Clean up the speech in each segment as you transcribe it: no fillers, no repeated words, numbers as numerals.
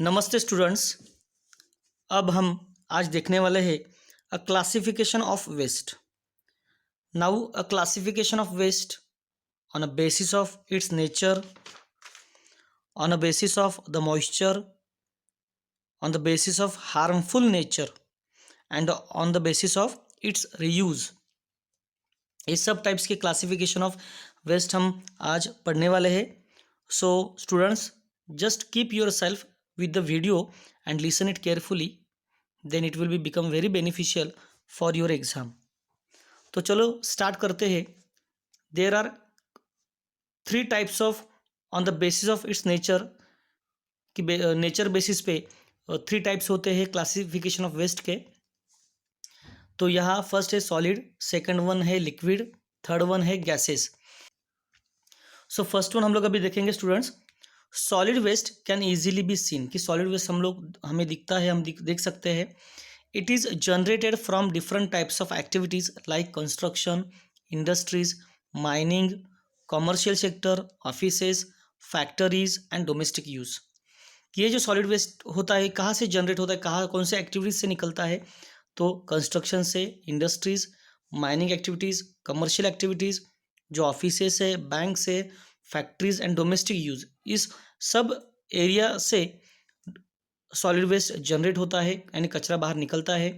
नमस्ते स्टूडेंट्स। अब हम आज देखने वाले हैं a classification of waste. Now a classification of waste on a basis of its nature, on a basis of the moisture, on the basis of harmful nature and on the basis of its reuse. इस सब types के classification of waste हम आज पढ़ने वाले हैं। So students, just keep yourself with the video and listen it carefully, then it will be become very beneficial for your exam. तो चलो स्टार्ट करते हैं। There are three types of on the basis of its nature कि nature basis पे three types होते हैं classification of waste के। तो यहाँ फर्स्ट है सॉलिड, सेकंड वन है लिक्विड, थर्ड वन है गैसेस। सो फर्स्ट वन हम लोग अभी देखेंगे students. Solid waste can easily be seen कि सॉलिड वेस्ट हमें दिखता है, हम देख सकते हैं। It is generated from different types of activities like construction, industries, mining, commercial sector, offices, factories and domestic use. ये जो सॉलिड वेस्ट होता है कहाँ से जनरेट होता है, कहाँ कौन से एक्टिविटीज़ से निकलता है? तो कंस्ट्रक्शन से, industries, mining activities, commercial activities, जो ऑफिसेस है, बैंक से, फैक्ट्रीज एंड डोमेस्टिक यूज़, इस सब एरिया से सॉलिड वेस्ट जनरेट होता है, यानी कचरा बाहर निकलता है।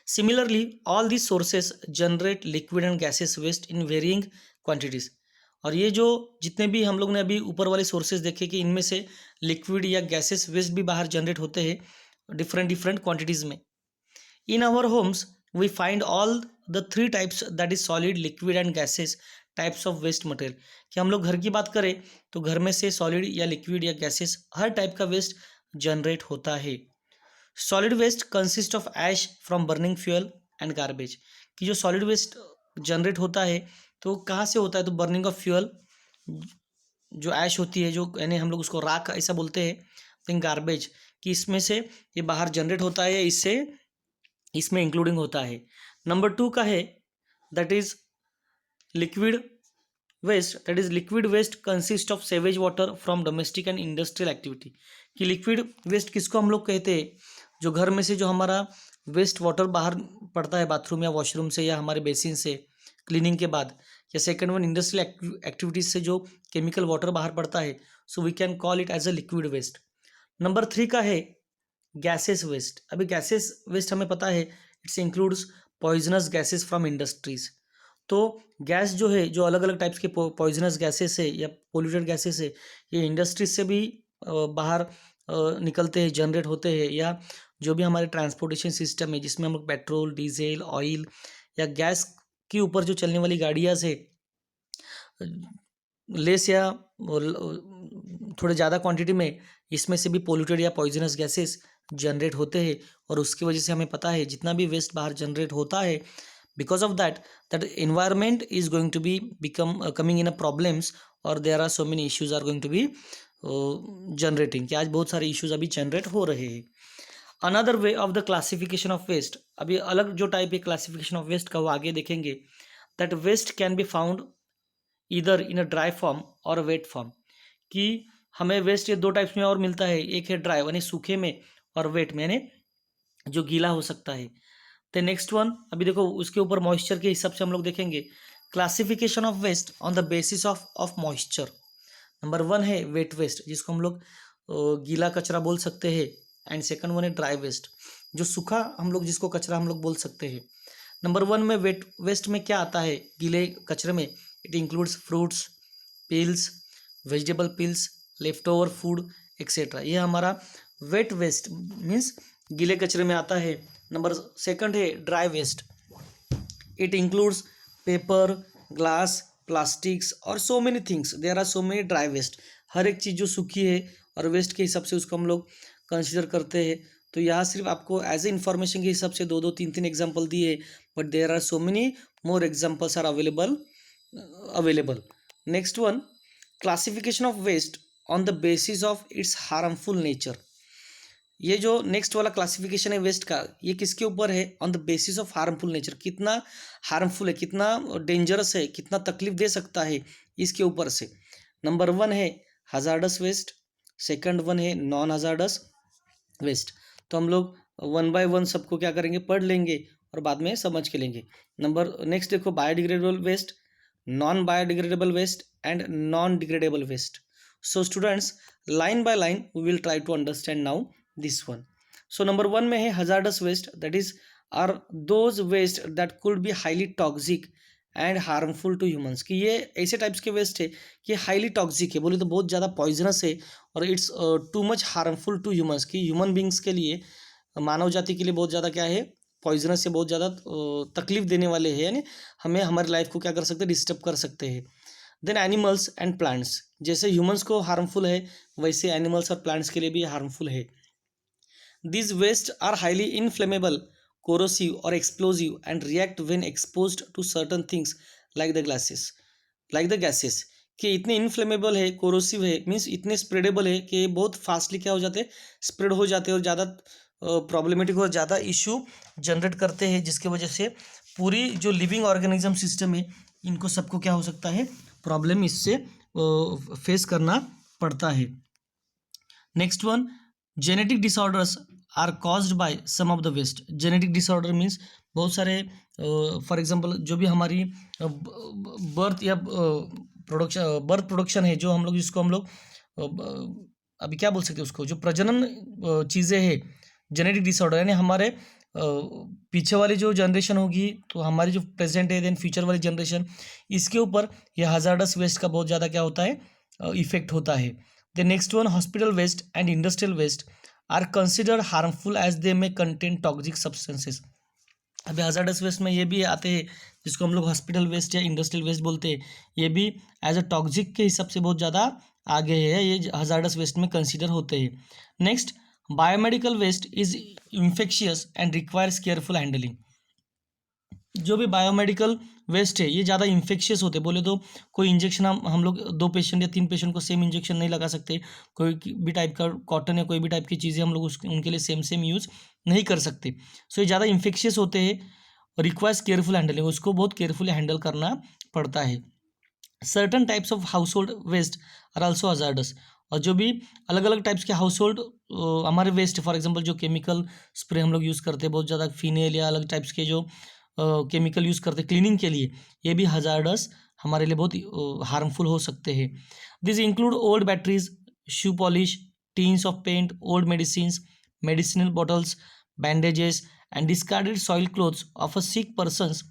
Similarly all these sources generate liquid and gases waste in varying quantities. और ये जो जितने भी हम लोग ने अभी ऊपर वाले सोर्सेज देखे कि इनमें से लिक्विड या गैसेस वेस्ट भी बाहर जनरेट होते हैं डिफरेंट डिफरेंट क्वांटिटीज़ में। In our homes we find all the three types, that is solid, liquid and gases types of waste material. कि हम लोग घर की बात करें तो घर में से सॉलिड या लिक्विड या गैसेस हर टाइप का वेस्ट जनरेट होता है। Solid waste consist of ash from burning fuel and garbage. कि जो सॉलिड वेस्ट जनरेट होता है तो कहाँ से होता है? तो बर्निंग ऑफ फ्यूल, जो ऐश होती है, जो यानी हम लोग उसको राख ऐसा बोलते हैं, फिर गार्बेज, कि इसमें से ये बाहर जनरेट होता है, इससे इसमें इंक्लूडिंग होता है। नंबर टू का है that is liquid waste, that is liquid waste consist of sewage water from domestic and industrial activity. कि लिक्विड वेस्ट किसको हम लोग कहते हैं? जो घर में से जो हमारा वेस्ट वाटर बाहर पड़ता है बाथरूम या वॉशरूम से या हमारे बेसिन से क्लीनिंग के बाद, या सेकंड वन इंडस्ट्रियल एक्टिविटीज से जो केमिकल वाटर बाहर पड़ता है, so we can call it as a liquid waste. Number three का है गैसेस वेस्ट। अभी गैसेस वेस्ट हमें पता है its includes poisonous gases from industries. तो गैस जो है, जो अलग अलग टाइप्स के पॉइजनस गैसेस है या पोल्यूटेड गैसेस है, ये इंडस्ट्रीज से भी बाहर निकलते हैं, जनरेट होते हैं। या जो भी हमारे ट्रांसपोर्टेशन सिस्टम है जिसमें हम लोग पेट्रोल, डीजल, ऑयल या गैस के ऊपर जो चलने वाली गाड़ियाँ से लेस या थोड़े ज़्यादा क्वांटिटी में इसमें से भी पोल्यूटेड या पॉइजनस गैसेस जनरेट होते हैं। और उसकी वजह से हमें पता है जितना भी वेस्ट बाहर जनरेट होता है, because of that environment is going to be become coming in a problems, और there are so many issues are going to be generating, कि आज बहुत सारे इश्यूज अभी जनरेट हो रहे हैं। Another way of the classification of waste, अभी अलग जो टाइप है क्लासिफिकेशन ऑफ वेस्ट का वो आगे देखेंगे। That waste can be found इधर इन अ ड्राई फॉर्म और वेट फॉर्म। कि हमें वेस्ट ये दो टाइप्स में और मिलता है, एक है ड्राई यानी सूखे में, और वेट में यानी जो गीला हो सकता है। तो नेक्स्ट वन अभी देखो उसके ऊपर मॉइस्चर के हिसाब से हम लोग देखेंगे classification of waste on the basis of moisture. Number one है वेट वेस्ट, जिसको हम लोग गीला कचरा बोल सकते हैं, एंड सेकंड वन है ड्राई वेस्ट, जो सूखा हम लोग जिसको कचरा हम लोग बोल सकते हैं। नंबर वन में वेट वेस्ट में क्या आता है गीले कचरे में? It includes fruits, peels, vegetable peels, left over food etcetera. ये हमारा वेट वेस्ट मीन्स गीले कचरे में आता है। नंबर सेकंड है dry waste. It includes paper, glass, plastics और so many things, there are so many dry waste. हर एक चीज़ जो सूखी है और वेस्ट के हिसाब से उसको हम लोग कंसिडर करते हैं। तो यहाँ सिर्फ आपको एज ए इन्फॉर्मेशन के हिसाब से दो दो तीन तीन एग्जाम्पल दिए, but there are so many more examples are available. Next one, classification of waste on the basis of its harmful nature. ये जो नेक्स्ट वाला क्लासिफिकेशन है वेस्ट का, ये किसके ऊपर है? On the basis of harmful nature. कितना हार्मफुल है, कितना डेंजरस है, कितना तकलीफ दे सकता है, इसके ऊपर से। नंबर वन है हजार्डस वेस्ट, सेकंड वन है नॉन हजार्डस वेस्ट। तो हम लोग वन बाय वन सबको क्या करेंगे, पढ़ लेंगे और बाद में समझ के लेंगे। नंबर नेक्स्ट देखो, biodegradable waste, non biodegradable waste and non degradable waste. So students, line by line we will try to understand now this one. So number one में है hazardous waste, that is are those waste that could be highly toxic and harmful to humans. कि ये ऐसे types के waste है कि highly toxic है, बोले तो बहुत ज़्यादा पॉइजनस है और it's too much harmful to humans. कि ह्यूमन बींग्स के लिए, मानव जाति के लिए बहुत ज़्यादा क्या है, पॉइजनस से बहुत ज़्यादा तकलीफ देने वाले हैं, यानी हमें हमारी लाइफ को क्या कर सकते हैं, डिस्टर्ब कर सकते हैं। देन एनिमल्स एंड प्लांट्स, जैसे ह्यूमंस को हार्मफुल है वैसे एनिमल्स और प्लांट्स के लिए भी हार्मफुल है। These wastes are highly inflammable, corrosive or explosive and react when exposed to certain things like the gases। कि इतने इन्फ्लेमेबल है, कोरोसिव है, मीन्स इतने स्प्रेडेबल है कि बहुत फास्टली क्या हो जाते हैं, स्प्रेड हो जाते हैं और ज़्यादा प्रॉब्लमेटिक और ज़्यादा इशू जनरेट करते हैं, जिसकी वजह से पूरी जो लिविंग ऑर्गेनिज्म सिस्टम है इनको सबको क्या हो सकता है, प्रॉब्लम इससे फेस करना पड़ता है। Next one, genetic disorders are caused by some of the waste. Genetic disorder means बहुत सारे, फॉर एग्जांपल जो भी हमारी बर्थ या प्रोडक्शन है, जो हम लोग जिसको हम लोग अभी क्या बोल सकते हैं उसको, जो प्रजनन चीज़ें हैं, जेनेटिक डिसऑर्डर, यानी हमारे पीछे वाली जो जनरेशन होगी, तो हमारी जो प्रेजेंट है, देन फ्यूचर वाली जनरेशन, इसके ऊपर ये हजार्डस वेस्ट का बहुत ज़्यादा क्या होता है, इफेक्ट होता है। The next one, hospital waste and industrial waste are considered harmful as they may contain toxic substances। अभी हजार्डस वेस्ट में ये भी आते हैं जिसको हम लोग हॉस्पिटल वेस्ट या इंडस्ट्रियल वेस्ट बोलते हैं, ये भी एज अ टॉक्सिक के हिसाब से बहुत ज़्यादा आगे है, ये हजार्डस वेस्ट में कंसिडर होते हैं। Next, biomedical waste is infectious and requires careful handling. जो भी बायोमेडिकल वेस्ट है ये ज़्यादा इन्फेक्शियस होते हैं, बोले तो कोई इंजेक्शन हम लोग 2 पेशेंट या 3 पेशेंट को सेम इंजेक्शन नहीं लगा सकते, कोई भी टाइप का कॉटन या कोई भी टाइप की चीज़ें हम लोग उनके लिए सेम यूज़ नहीं कर सकते। सो ये ज़्यादा इन्फेक्शियस होते हैं, रिक्वायर्स केयरफुल हैंडलिंग, उसको बहुत केयरफुली हैंडल करना पड़ता है। Certain types of household waste are also hazardous. और जो भी अलग अलग टाइप्स के हाउस होल्ड हमारे वेस्ट, फॉर एग्जाम्पल जो केमिकल स्प्रे हम लोग यूज़ करते हैं, बहुत ज़्यादा फिनेल या अलग टाइप्स के जो केमिकल यूज़ करते हैं क्लीनिंग के लिए, ये भी हजार्डस हमारे लिए बहुत हार्मफुल हो सकते हैं। This include old batteries, shoe polish, tins of paint, old medicines, medicinal bottles, bandages and discarded soil clothes of a sick persons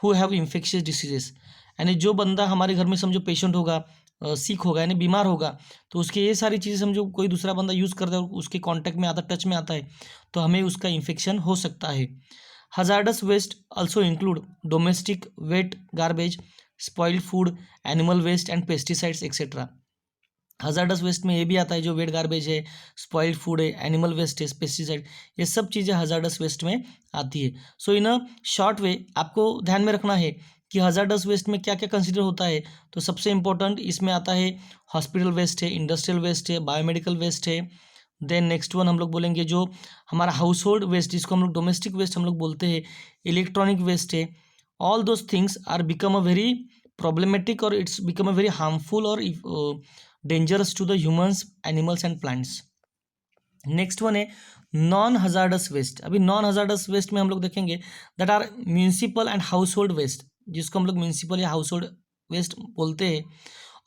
who have infectious diseases. यानी जो बंदा हमारे घर में समझो पेशेंट होगा, सिक होगा, यानी बीमार होगा, तो उसकी ये सारी चीज़ें समझो कोई दूसरा बंदा यूज़ करता है और उसके कांटेक्ट में आता, टच में आता है, तो हमें उसका इन्फेक्शन हो सकता है। Hazardous waste also include domestic wet garbage, spoiled food, animal waste and pesticides etc। Hazardous waste में ये भी आता है जो वेट गार्बेज है, स्पॉइल्ड फूड है, एनिमल वेस्ट है, पेस्टिसाइड, ये सब चीज़ें हजार्डस वेस्ट में आती है। सो इन अ शॉर्ट वे आपको ध्यान में रखना है कि हजार्डस वेस्ट में क्या क्या कंसिडर होता है। तो सबसे इंपॉर्टेंट इसमें आता है हॉस्पिटल वेस्ट है, इंडस्ट्रियल वेस्ट है, बायोमेडिकल वेस्ट है। देन नेक्स्ट वन हम लोग बोलेंगे जो हमारा हाउस होल्ड वेस्ट, जिसको हम लोग डोमेस्टिक वेस्ट हम लोग बोलते हैं, इलेक्ट्रॉनिक वेस्ट है। All those things are become a very problematic और it's become a very harmful और dangerous to the humans, animals and plants. Next one है नॉन हजार्डस वेस्ट। अभी नॉन हजार्डस वेस्ट में हम लोग देखेंगे that are municipal and household waste, जिसको हम लोग म्यूनिसिपल या हाउस होल्ड वेस्ट बोलते हैं,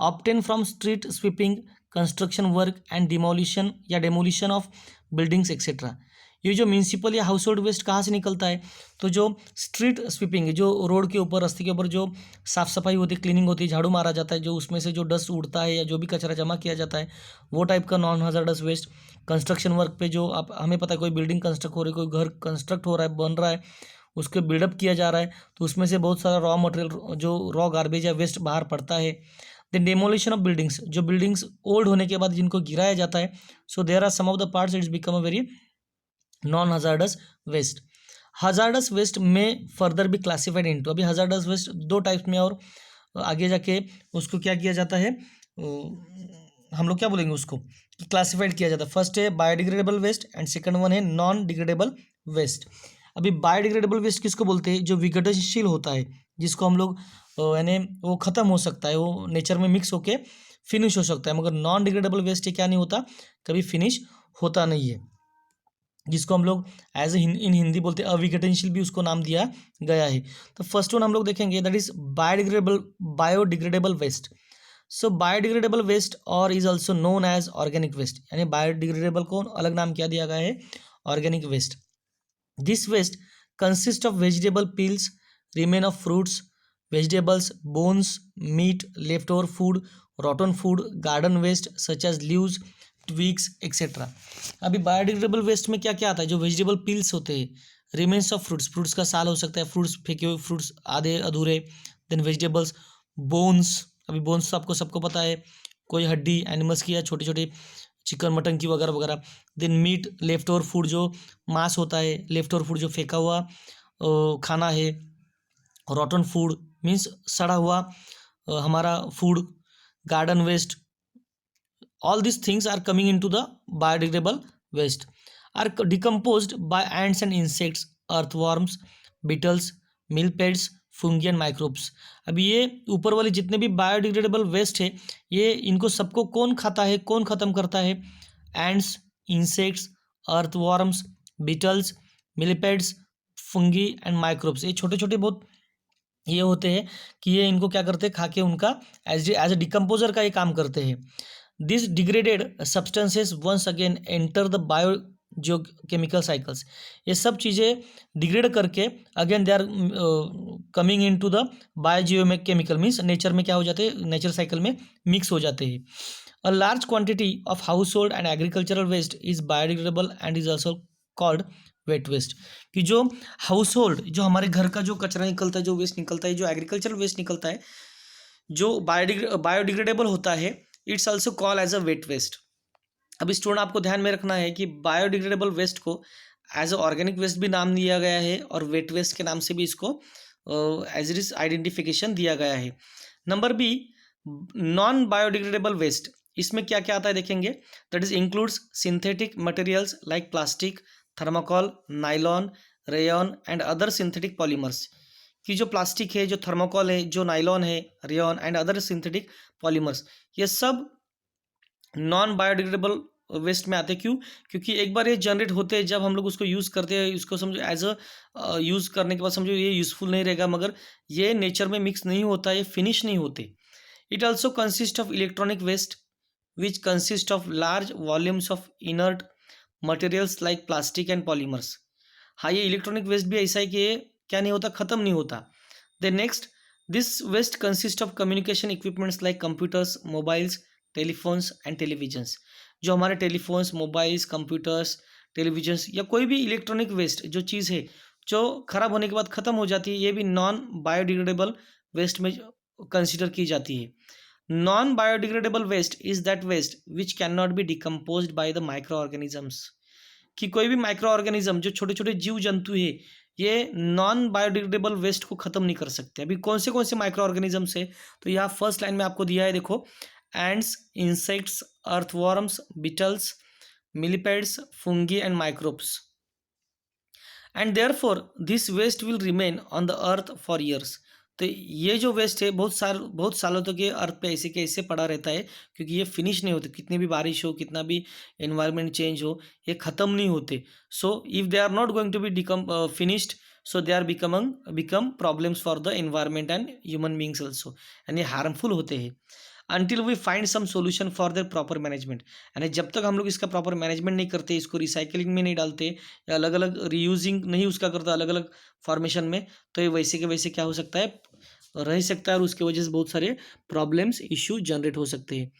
obtain from street sweeping, construction work and demolition या डेमोलिशन ऑफ बिल्डिंग्स एक्सेट्रा। ये जो म्यूनिसिपल या हाउस होल्ड वेस्ट कहाँ से निकलता है, तो जो स्ट्रीट स्वीपिंग है, जो रोड के ऊपर, रास्ते के ऊपर जो साफ़ सफाई होती है, क्लीनिंग होती है, झाड़ू मारा जाता है, जो उसमें से जो डस्ट उड़ता है या जो भी कचरा जमा किया जाता है, वो टाइप का non hazardous waste. Construction work पे जो आप, हमें पता है कोई बिल्डिंग कंस्ट्रक्ट हो रही है, कोई घर कंस्ट्रक्ट हो रहा है, बन रहा है, उसको बिल्डअप किया जा रहा है, तो उसमें से बहुत सारा रॉ मटेरियल, जो रॉ गार्बेज या वेस्ट बाहर पड़ता है। देन डेमोलिशन ऑफ बिल्डिंग्स, जो बिल्डिंग्स ओल्ड होने के बाद जिनको गिराया जाता है, so there are some of the parts its become a very non hazardous waste. Hazardous waste में फर्दर भी क्लासिफाइड इनटू, अभी हजार्डस वेस्ट 2 टाइप्स में और आगे जाके उसको क्या किया जाता है, हम लोग क्या बोलेंगे उसको, क्लासिफाइड किया जाता है। फर्स्ट है biodegradable waste and second one है नॉन डिग्रेडेबल वेस्ट। अभी बायोडिग्रेडेबल वेस्ट किसको बोलते हैं, जो विघटनशील होता है, जिसको हम लोग यानी वो ख़त्म हो सकता है, वो नेचर में मिक्स होके फिनिश हो सकता है, मगर नॉन डिग्रेडेबल वेस्ट ये क्या नहीं होता, कभी फिनिश होता नहीं है, जिसको हम लोग एज इन हिंदी बोलते हैं अविघटनशील भी उसको नाम दिया गया है। तो फर्स्ट वन हम लोग देखेंगे, that is biodegradable waste. So biodegradable waste और is also known as organic waste, यानी बायोडिग्रेडेबल को अलग नाम क्या दिया गया है, organic waste. This waste consist of vegetable peels, remain of fruits, vegetables, bones, meat, leftover food, rotten food, garden waste such as leaves, twigs, etc. अभी biodegradable waste में क्या क्या आता है, जो वेजिटेबल पील्स होते हैं, रिमेन्स ऑफ फ्रूट्स, फ्रूट्स का साल हो सकता है, फ्रूट्स फेंके हुए फ्रूट्स आधे अधूरे, देन वेजिटेबल्स, बोन्स, अभी बोन्स तो आपको सबको पता है, कोई हड्डी एनिमल्स की या छोटे छोटे चिकन मटन की वगैरह वगैरह, then meat, leftover food जो मांस होता है, लेफ्ट ओवर फूड जो फेंका हुआ खाना है, रॉटन फूड मीन्स सड़ा हुआ हमारा food, garden waste, all these things are coming into the biodegradable waste, are decomposed by ants and insects, earthworms, beetles, millipedes, fungi and microbes। अभी ये ऊपर वाले जितने भी बायोडिग्रेडेबल वेस्ट है, ये इनको सबको कौन खाता है, कौन ख़त्म करता है, ants, insects, earthworms, beetles, millipedes, fungi and microbes, ये छोटे छोटे बहुत ये होते हैं कि ये इनको क्या करते हैं, खा के उनका एज ए डिकम्पोजर का ये काम करते हैं। This degraded substances once again enter the biogeochemical cycles, ये सब चीज़ें डिग्रेड करके again they are coming into the biogeochemical means nature में क्या हो जाते हैं, नेचर साइकिल में मिक्स हो जाते हैं। A large quantity of household and agricultural waste is biodegradable and is also called wet waste, कि जो हाउस होल्ड जो हमारे घर का जो कचरा निकलता है, जो वेस्ट निकलता है, जो एग्रीकल्चरल वेस्ट निकलता है, जो बायोडिग्रेडेबल होता है, its also call as a wet waste. अब स्टूडेंट आपको ध्यान में रखना है कि बायोडिग्रेडेबल वेस्ट को एज अ ऑर्गेनिक वेस्ट भी नाम दिया गया है और वेट वेस्ट के नाम से भी इसको एज इट इज आइडेंटिफिकेशन दिया गया है। Number B, non biodegradable waste, इसमें क्या क्या आता है देखेंगे, that is includes synthetic materials like plastic, thermocol, nylon, rayon and other synthetic polymers, कि जो प्लास्टिक है, जो थर्माकोल है, जो नाइलॉन है, rayon and other synthetic polymers, ये सब नॉन बायोडिग्रेडेबल वेस्ट में आते हैं। क्यों? क्योंकि एक बार ये जनरेट होते हैं, जब हम लोग उसको यूज़ करते हैं, इसको समझो एज अ यूज़ करने के बाद समझो ये यूज़फुल नहीं रहेगा, मगर ये नेचर में मिक्स नहीं होता, ये फिनिश नहीं होते। It also consist of electronic waste which consist of large volumes of inert materials like plastic and polymers. हाँ, ये इलेक्ट्रॉनिक वेस्ट भी ऐसा है कि ये क्या नहीं होता, ख़त्म नहीं होता। Then next, this waste consist of communication equipments like computers, mobiles, telephones and televisions, जो हमारे टेलीफोन्स, मोबाइल्स, कंप्यूटर्स, टेलीविजन्स या कोई भी इलेक्ट्रॉनिक वेस्ट जो चीज़ है जो ख़राब होने के बाद ख़त्म हो जाती है, ये भी नॉन बायोडिग्रेडेबल वेस्ट में कंसिडर की जाती है। Non biodegradable waste is that waste which can not be decomposed by the micro organisms, कि कोई भी माइक्रो ऑर्गेनिज्म जो छोटे छोटे जीव जंतु है, ये नॉन बायोडिग्रेडेबल वेस्ट को ख़त्म नहीं कर सकते। अभी कौन से माइक्रो ऑर्गेनिजम्स है, तो यहाँ फर्स्ट लाइन में आपको दिया है, देखो, ants, insects, earthworms, beetles, millipedes, fungi and microbes, and therefore this waste will remain on the earth for years. तो ये जो वेस्ट है बहुत सालों तक ये अर्थ पे ऐसे के ऐसे पड़ा रहता है, क्योंकि ये फिनिश नहीं होते, कितनी भी बारिश हो, कितना भी एनवायरनमेंट चेंज हो, ये ख़त्म नहीं होते। So if they are not going to be finished, so they are become problems for the environment and human beings also, यानी हार्मफुल होते हैं। Until we find some solution for their proper management, यानी जब तक हम लोग इसका proper management नहीं करते, इसको रिसाइकलिंग में नहीं डालते या अलग अलग रीयूजिंग नहीं उसका करता अलग अलग फॉर्मेशन में, तो ये वैसे के वैसे क्या हो सकता है, रह सकता है, और उसके वजह से बहुत सारे प्रॉब्लम्स, इश्यू जनरेट हो सकते हैं।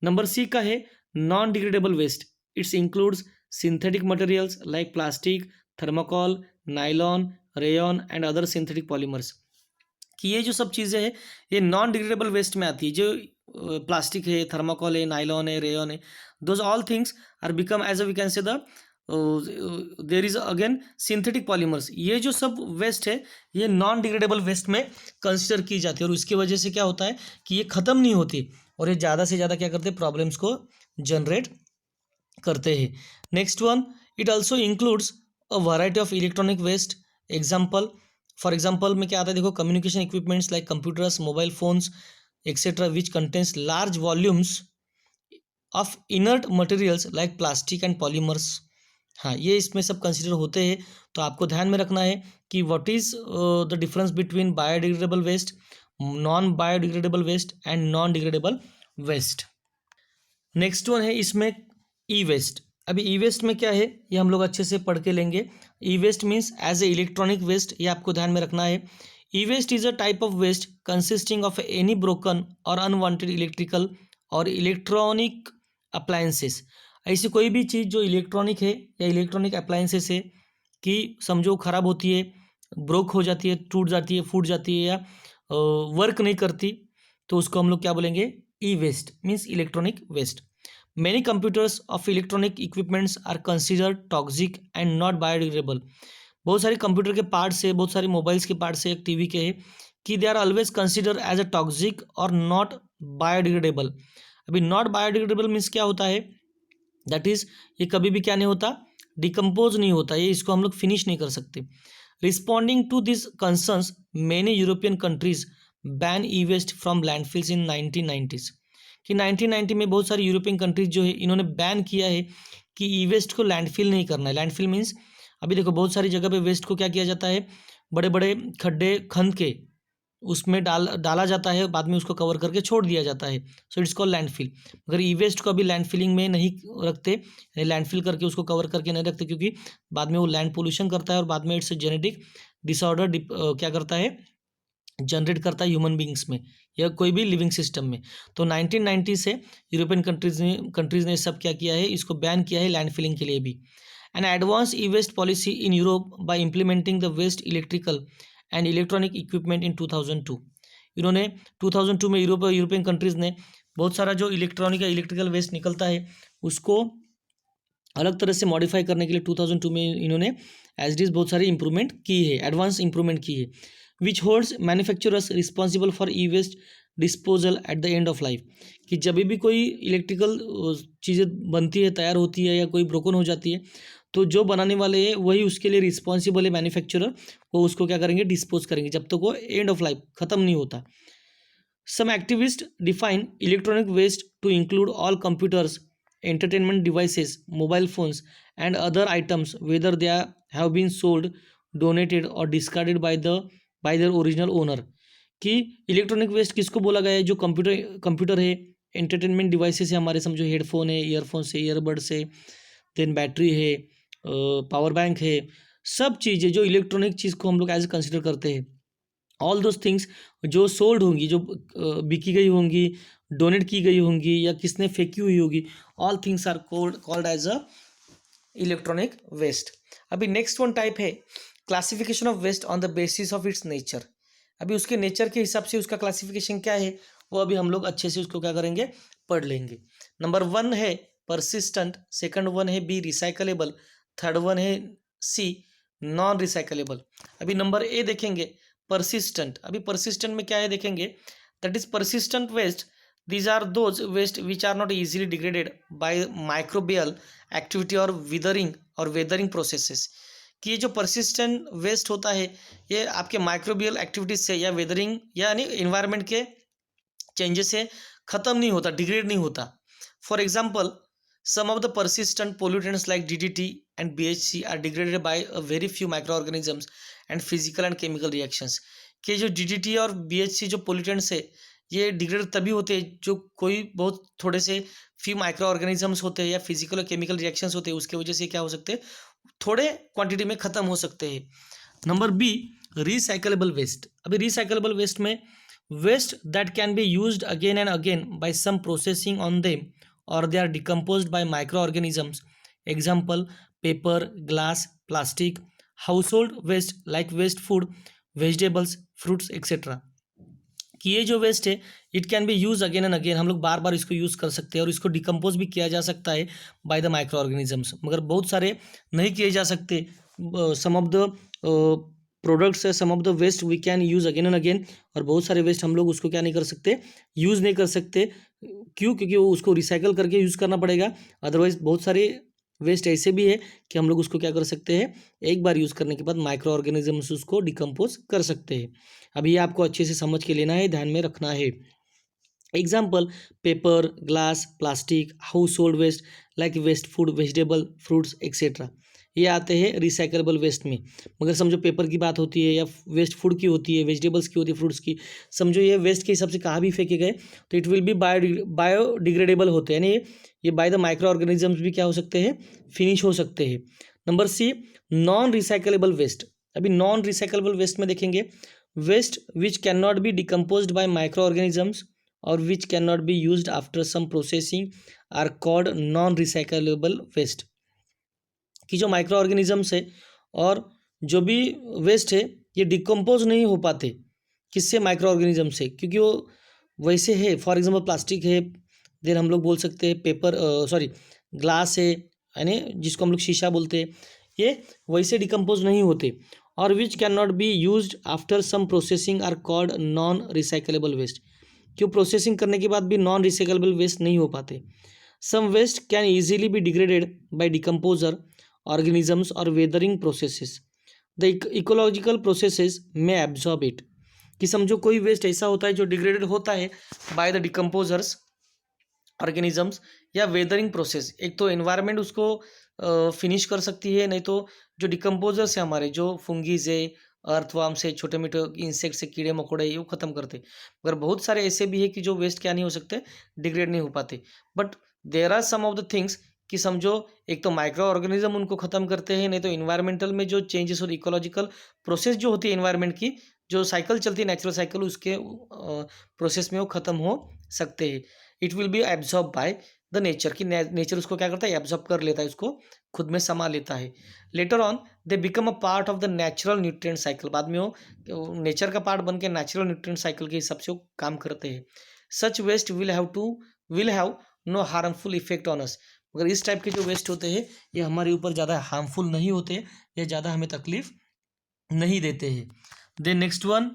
नंबर सी का है non degradable waste, its includes synthetic materials like plastic, thermocol, nylon, rayon and other synthetic polymers, कि ये जो सब चीज़ें हैं ये नॉन डिग्रेडेबल वेस्ट में आती है। जो प्लास्टिक है, थर्माकोल है, नाइलॉन है, रेयन है, those all things are become as a we can say the there is again synthetic polymers, ये जो सब वेस्ट है ये नॉन डिग्रेडेबल वेस्ट में कंसिडर की जाती है, और उसकी वजह से क्या होता है कि ये ख़त्म नहीं होती, और ये ज़्यादा से ज़्यादा क्या करते हैं, प्रॉब्लम्स को जनरेट करते हैं। Next one, it also includes a variety of electronic waste. Example, for example में क्या आता है, देखो, communication equipments like computers, mobile phones, etcetera which contains large volumes of inert materials like plastic and polymers. हाँ, ये इसमें सब consider होते हैं। तो आपको ध्यान में रखना है कि what is the difference between biodegradable waste, non biodegradable waste and non degradable waste. Next one है इसमें ई वेस्ट। अभी ई वेस्ट में क्या है ये हम लोग अच्छे से पढ़ के लेंगे। E waste means as a electronic waste, ये आपको ध्यान में रखना है। E waste is a type of waste consisting of any broken और अनवांटेड इलेक्ट्रिकल और इलेक्ट्रॉनिक अप्लायंसेस। ऐसी कोई भी चीज़ जो इलेक्ट्रॉनिक है या इलेक्ट्रॉनिक अप्लायंसेस है कि समझो ख़राब होती है, ब्रोक हो जाती है, टूट जाती है, फूट जाती है या वर्क नहीं करती, तो उसको हम लोग क्या बोलेंगे, e waste means electronic waste. Many computers of electronic equipments are considered toxic and not biodegradable। बहुत सारे कंप्यूटर के पार्ट्स है, बहुत सारे मोबाइल्स के पार्ट्स है, एक टीवी के है कि they are always consider as a toxic और नॉट बायोडिग्रेडेबल। अभी नॉट बायोडिग्रेडेबल मीन्स क्या होता है, दैट इज ये कभी भी क्या नहीं होता, डिकम्पोज नहीं होता, ये इसको हम लोग फिनिश नहीं कर सकते। Responding to this concerns many European countries ban e waste from landfills in 1990s। कि 1990 में बहुत सारी यूरोपियन कंट्रीज जो है इन्होंने बैन किया है कि ई वेस्ट को लैंडफिल नहीं करना है। लैंडफिल मीन्स अभी देखो बहुत सारी जगह पे वेस्ट को क्या किया जाता है, बड़े बड़े खड्डे खंद के उसमें डाला जाता है, बाद में उसको कवर करके छोड़ दिया जाता है, सो इट्स कॉल्ड लैंडफिल। मगर ई वेस्ट को अभी लैंडफिलिंग में नहीं रखते, लैंडफिल करके उसको कवर करके नहीं रखते, क्योंकि बाद में वो लैंड पोल्यूशन करता है और बाद में इट्स जेनेटिक डिसऑर्डर क्या करता है, जनरेट करता है ह्यूमन बींग्स में या कोई भी लिविंग सिस्टम में। तो 1990 से यूरोपियन कंट्रीज ने सब क्या किया है, इसको बैन किया है लैंडफिलिंग के लिए भी। An advance e waste policy in Europe by implementing the waste electrical and electronic equipment in 2002। इन्होंने 2002 में यूरोपियन कंट्रीज ने बहुत सारा जो इलेक्ट्रॉनिक या इलेक्ट्रिकल वेस्ट निकलता है उसको अलग तरह से मॉडिफाई करने के लिए 2002 में इन्होंने एज डी बहुत सारी इंप्रूवमेंट की है, एडवांस इंप्रूवमेंट की है, which holds manufacturers responsible for e waste disposal at the end of life. कि जब भी कोई इलेक्ट्रिकल चीज़ें बनती है, तैयार होती है या कोई ब्रोकन हो जाती है, तो जो बनाने वाले हैं वही उसके लिए रिस्पॉन्सिबल है, मैन्युफैक्चरर, वो उसको क्या करेंगे, डिस्पोज करेंगे जब तक वो एंड ऑफ लाइफ ख़त्म नहीं होता। Some activists define electronic waste to include all computers, entertainment devices, mobile phones, and other items, whether they have been sold, donated, or discarded by their original owner। कि electronic waste किसको बोला गया है, जो computer है, entertainment devices है हमारे, समझो हेडफोन है, ईयरफोन्स है, ईयरबड्स है, देन बैटरी है, पावर बैंक है, सब चीज़ें जो इलेक्ट्रॉनिक चीज़ को हम लोग एज कंसिडर करते हैं, ऑल दोज थिंग्स जो सोल्ड होंगी, जो बिकी गई होंगी, डोनेट की गई होंगी या किसने फेंकी हुई होगी, all things are called as a electronic waste. अभी नेक्स्ट वन टाइप है classification of waste on the basis of its nature. अभी उसके नेचर के हिसाब से उसका क्लासिफिकेशन क्या है वो अभी हम लोग अच्छे से उसको क्या करेंगे, पढ़ लेंगे। नंबर 1 है परसिस्टेंट, सेकंड वन है बी रिसाइकलेबल, थर्ड वन है सी नॉन रिसाइकलेबल। अभी नंबर ए देखेंगे परसिस्टेंट। अभी परसिस्टेंट में क्या है देखेंगे, that is persistent waste, these are those waste which are not easily degraded by microbial activity और वेदरिंग प्रोसेसेस। कि ये जो परसिस्टेंट वेस्ट होता है ये आपके माइक्रोबियल एक्टिविटीज से या वेदरिंग यानी इन्वायरमेंट के चेंजेस से ख़त्म नहीं होता, डिग्रेड नहीं होता। For example some of the persistent pollutants like DDT and BHC are degraded by a very few microorganisms and physical and chemical reactions। कि जो DDT और BHC जो pollutants है ये डिग्रेड तभी होते हैं जो कोई बहुत थोड़े से फ्यू माइक्रो ऑर्गेनिजम्स होते हैं या फिजिकल और केमिकल रिएक्शंस होते हैं, उसके वजह से क्या हो सकते हैं, थोड़े क्वांटिटी में ख़त्म हो सकते हैं। Number B recyclable waste. अभी रिसाइकलेबल वेस्ट में waste that can be used again and again by some processing on them or they are decomposed by microorganisms, example paper, glass, plastic, household waste like waste food, vegetables, fruits etc। कि ये जो waste है it can be use again and again, हम लोग बार बार इसको use कर सकते हैं और इसको डिकम्पोज भी किया जा सकता है बाय द माइक्रो ऑर्गेनिजम्स, मगर बहुत सारे नहीं किए जा सकते। सम ऑफ द प्रोडक्ट्स है, some of the waste we can use again and again, और बहुत सारे वेस्ट हम लोग उसको क्या नहीं कर सकते, यूज़ नहीं कर सकते। क्यों? क्योंकि वो उसको रिसाइकल करके यूज़ करना पड़ेगा। अदरवाइज बहुत सारे वेस्ट ऐसे भी है कि हम लोग उसको क्या कर सकते हैं, एक बार यूज़ करने के बाद माइक्रो ऑर्गेनिजम्स उसको डिकम्पोज कर सकते हैं। अभी ये आपको अच्छे से समझ के लेना है, ध्यान में रखना है। Example paper, glass, plastic, household waste like waste food, vegetable, fruits etcetera, ये आते हैं रिसाइकलेबल वेस्ट में। मगर समझो पेपर की बात होती है या वेस्ट फूड की होती है, वेजिटेबल्स की होती है, फ्रूट्स की, समझो ये वेस्ट के हिसाब से कहाँ भी फेंके गए तो इट विल बी बायोडिग्रेडेबल होते हैं, यानी ये बाय द माइक्रो ऑर्गेनिजम्स भी क्या हो सकते हैं, फिनिश हो सकते हैं। Number C, non recyclable waste. अभी नॉन रिसाइकलेबल वेस्ट में देखेंगे, waste which can not be decomposed by micro organisms और which can not be used after some processing are called non recyclable waste. कि जो micro organisms है और जो भी वेस्ट है ये डिकम्पोज नहीं हो पाते, किससे, माइक्रो ऑर्गेनिज्म से, क्योंकि वो वैसे है। फॉर एग्जांपल प्लास्टिक है, देन हम लोग बोल सकते हैं पेपर, सॉरी ग्लास है, यानी जिसको हम लोग शीशा बोलते हैं, ये वैसे डिकम्पोज नहीं होते। और which can not be used after some processing are called non recyclable waste, क्यों प्रोसेसिंग करने के बाद भी नॉन रिसाइकलेबल वेस्ट नहीं हो पाते। Some waste can easily be degraded by decomposer organisms or weathering processes, the ecological processes may absorb it। कि समझो कोई वेस्ट ऐसा होता है जो डिग्रेडेड होता है बाय द डिकम्पोजर्स, ऑर्गेनिजम्स या वेदरिंग प्रोसेस। एक तो एनवायरनमेंट उसको फिनिश कर सकती है, नहीं तो जो डिकम्पोजर्स है हमारे, जो फंगीज है, अर्थवार्म से, छोटे मोटे इंसेक्ट से, कीड़े मकोड़े, ये वो खत्म करते। मगर बहुत सारे ऐसे भी है कि जो वेस्ट क्या नहीं हो सकते, डिग्रेड नहीं हो पाते। But there are some of the things कि समझो एक तो माइक्रो ऑर्गेनिज्म उनको खत्म करते हैं, नहीं तो इन्वायरमेंटल में जो चेंजेस और इकोलॉजिकल प्रोसेस जो होती है इन्वायरमेंट की, जो साइकिल चलती है नेचुरल साइकिल, उसके प्रोसेस में वो खत्म हो सकते हैं। It will be absorb by the nature, कि नेचर उसको क्या करता है, एब्जॉर्ब कर लेता है, उसको खुद में समा लेता है। Later on they become a part of the natural nutrient cycle, बाद में वो नेचर का पार्ट बन के नेचुरल न्यूट्रिएंट साइकिल के हिसाब से वो काम करते हैं। Such waste will have no harmful effect on us, मगर इस टाइप के जो वेस्ट होते हैं ये हमारे ऊपर ज़्यादा हार्मफुल नहीं होते, ये ज़्यादा हमें तकलीफ नहीं देते हैं। Then next one,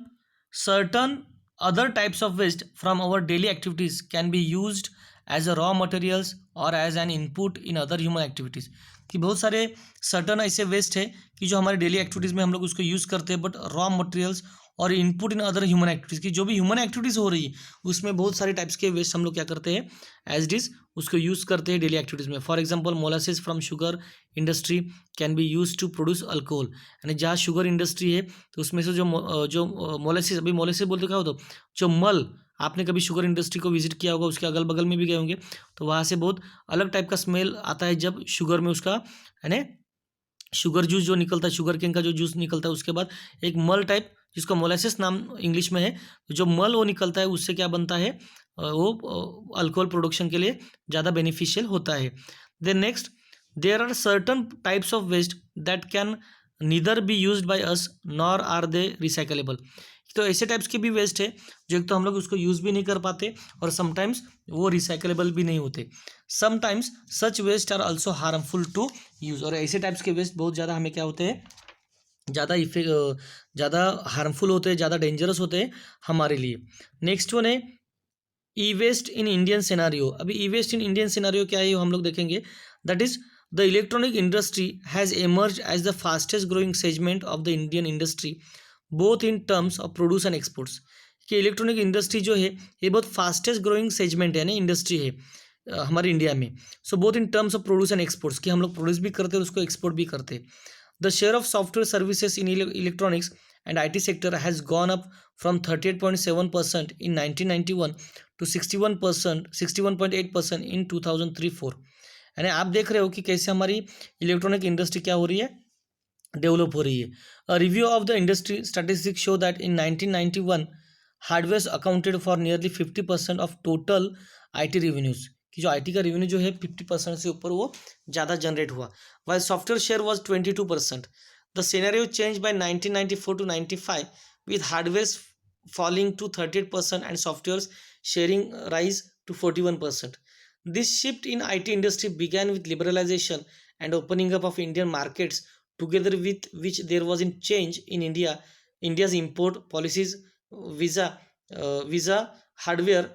certain other types of waste from our daily activities can be used as a raw materials or as an input in other human activities। कि बहुत सारे सर्टन ऐसे वेस्ट है कि जो हमारे डेली एक्टिविटीज़ में हम लोग उसको यूज़ करते हैं, बट रॉ मटेरियल्स और input in other human activities, की जो भी ह्यूमन एक्टिविटीज़ हो रही है उसमें बहुत सारे टाइप्स के वेस्ट हम लोग क्या करते हैं, एज इट इज़ उसको यूज़ करते हैं डेली एक्टिविटीज़ में। For example molasses from sugar industry can be use to produce alcohol, यानी जहाँ शुगर इंडस्ट्री है तो उसमें से जो मोलासिस, अभी मोलासिस बोलते क्या होता, जो मल, आपने कभी शुगर इंडस्ट्री को विजिट किया होगा, उसके अगल बगल में भी गए होंगे, तो वहाँ से बहुत अलग टाइप का स्मेल आता है जब शुगर में उसका, यानी शुगर जूस जो निकलता है, शुगर केन का जो जूस निकलता है, उसके बाद एक मल टाइप जिसका मोलासिस नाम इंग्लिश में है, तो जो मल वो निकलता है उससे क्या बनता है, वो अल्कोहल प्रोडक्शन के लिए ज़्यादा बेनिफिशियल होता है। Then next, there are certain types of waste that can neither be used by us nor are they recyclable. तो ऐसे टाइप्स के भी वेस्ट है जो एक तो हम लोग उसको यूज़ भी नहीं कर पाते और समटाइम्स वो रिसाइकलेबल भी नहीं होते। Sometimes such waste are also harmful to use, और ऐसे टाइप्स के वेस्ट बहुत ज़्यादा हमें क्या होते हैं, ज़्यादा हार्मफुल होते हैं, ज़्यादा डेंजरस होते हैं हमारे लिए। नेक्स्ट वन है e waste in Indian scenario. अभी e waste in Indian scenario क्या है हम लोग देखेंगे, that is the electronic industry has emerge as the fastest growing segment of the Indian industry both in terms of produce and exports. कि electronic industry जो है ये बहुत फास्टेस्ट ग्रोइंग सेगमेंट है ना, इंडस्ट्री है हमारे इंडिया में। So both in terms of produce and exports, कि हम लोग प्रोड्यूस भी करते हैं और उसको एक्सपोर्ट भी करते हैं। The share of software services in electronics and IT sector has gone up from 38.7% in 1991 to 61.8% इन 2003-4। यानी आप देख रहे हो कि कैसे हमारी इलेक्ट्रॉनिक इंडस्ट्री क्या हो रही है, डेवलप हो रही है। A review of the industry statistics show that in 1991 hardware accounted for nearly 50% of total IT revenues, कि जो IT का रेवेन्यू जो है 50% से ऊपर वो ज़्यादा जनरेट हुआ, while software share was 22%। The scenario change bye 1994 to 95 with hardware falling to 38% and software sharing rise to 41%. This shift in IT industry began with liberalization and opening up of Indian markets, together with which there was a change in India's import policies, visa hardware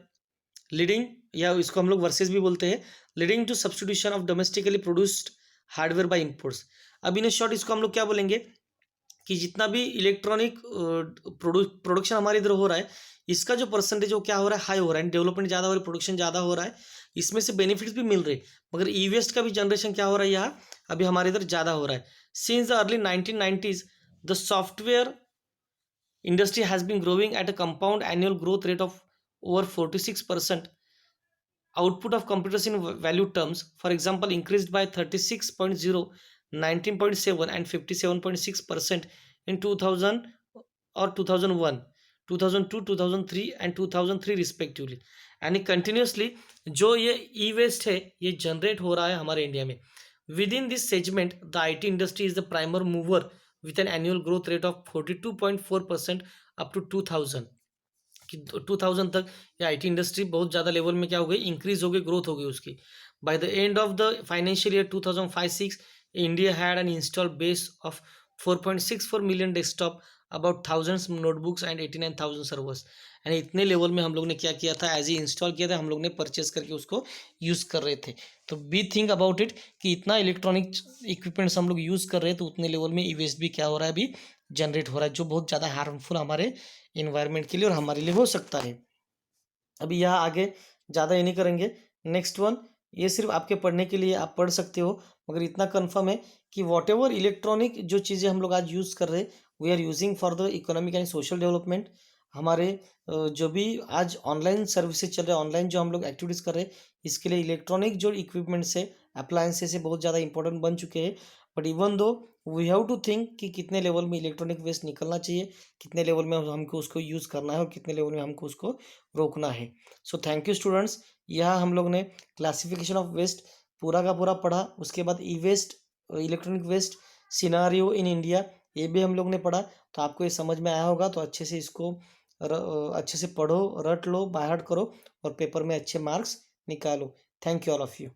leading, या इसको हम लोग versus भी बोलते हैं, leading to substitution of domestically produced hardware by imports. अब in short इसको हम लोग क्या बोलेंगे कि जितना भी इलेक्ट्रॉनिक प्रोडक्शन हमारे इधर हो रहा है, इसका जो परसेंटेज वो क्या हो रहा है, हाई हो रहा है, डेवलपमेंट ज़्यादा हो रहा है, प्रोडक्शन ज़्यादा हो रहा है, इसमें से बेनिफिट्स भी मिल रहे हैं, मगर ई वेस्ट का भी जनरेशन क्या हो रहा है यहाँ अभी हमारे इधर ज़्यादा हो रहा है। Since the early 1990s the software industry has been growing at a compound annual growth rate of over 46%. Output of computers in value terms, for example, increased by 36.0, 19.7, and 57.6% in 2000 or 2001, 2002, 2003 and 2003 respectively. यानी continuously जो ये ई waste है ये generate हो रहा है हमारे India में. Within this segment the IT industry is the primer mover with an annual growth rate of 42.4% up to 2000 कि 2000 तक ये IT इंडस्ट्री बहुत ज़्यादा लेवल में क्या हो गई, इंक्रीज हो गई, ग्रोथ हो गई उसकी. By the end of the financial year 2005-6 India had an install base of 4.64 million desktop, about 1000 notebooks and 89,000 servers. यानी इतने लेवल में हम लोग ने क्या किया था, एज ही इंस्टॉल किया था, हम लोग ने परचेज करके उसको यूज़ कर रहे थे. तो बी थिंक अबाउट इट कि इतना इलेक्ट्रॉनिक इक्विपमेंट्स हम लोग यूज़ कर रहे हैं, तो उतने लेवल में ई वेस्ट भी क्या हो रहा है, अभी जनरेट हो रहा है, जो बहुत ज़्यादा हार्मफुल हमारे इन्वायरमेंट के लिए और हमारे लिए हो सकता है. अभी यहाँ आगे ज़्यादा ये नहीं करेंगे. नेक्स्ट वन, ये सिर्फ आपके पढ़ने के लिए आप पढ़ सकते हो, मगर इतना कन्फर्म है कि वॉट एवर इलेक्ट्रॉनिक जो चीज़ें हम लोग आज यूज़ कर रहे हैं, we are using for the economic and social development. हमारे जो भी आज ऑनलाइन सर्विसेज चल रहे हैं, ऑनलाइन जो हम लोग एक्टिविटीज़ कर रहे हैं, इसके लिए इलेक्ट्रॉनिक जो इक्विपमेंट्स है, अप्लायंसेस है, बहुत ज़्यादा इंपॉर्टेंट बन चुके हैं. But even though we have to think कि कितने लेवल में इलेक्ट्रॉनिक वेस्ट निकलना चाहिए, कितने लेवल में हमको उसको यूज़ करना है और कितने लेवल में हमको उसको रोकना है. So thank you students. यहाँ हम लोग ने क्लासिफिकेशन ऑफ वेस्ट पूरा का पूरा पढ़ा. उसके बाद e waste, electronic waste scenario in India, ये भी हम लोग ने पढ़ा. तो आपको ये समझ में आया होगा, तो अच्छे से इसको अच्छे से पढ़ो, रट लो, बाय हार्ट करो और पेपर में अच्छे मार्क्स निकालो. Thank you all of you.